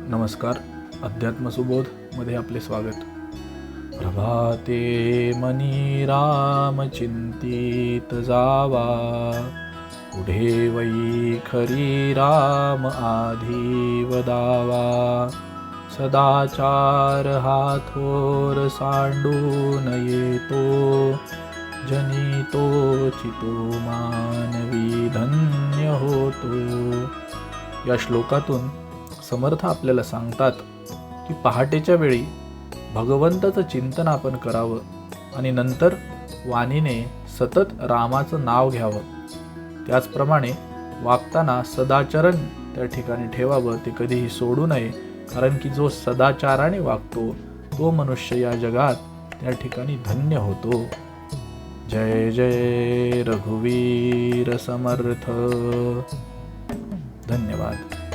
नमस्कार. अध्यात्मसुबोध मध्ये आपले स्वागत. प्रभाते मनी राम चिंतित जावा, पुढे वै खरी राम आधी वदावा. सदाचार हा थोर सांडून येतो, जनी तो चितो मानवी धन्य होतो. या श्लोकातून समर्थ आपल्याला सांगतात की पहाटेच्या वेळी भगवंताचं चिंतन आपण करावं आणि नंतर वाणीने सतत रामाचं नाव घ्यावं. त्याचप्रमाणे वागताना सदाचरण त्या ठिकाणी ठेवावं, ते कधीही सोडू नये. कारण की जो सदाचाराने वागतो तो मनुष्य या जगात त्या ठिकाणी धन्य होतो. जय जय रघुवीर समर्थ. धन्यवाद.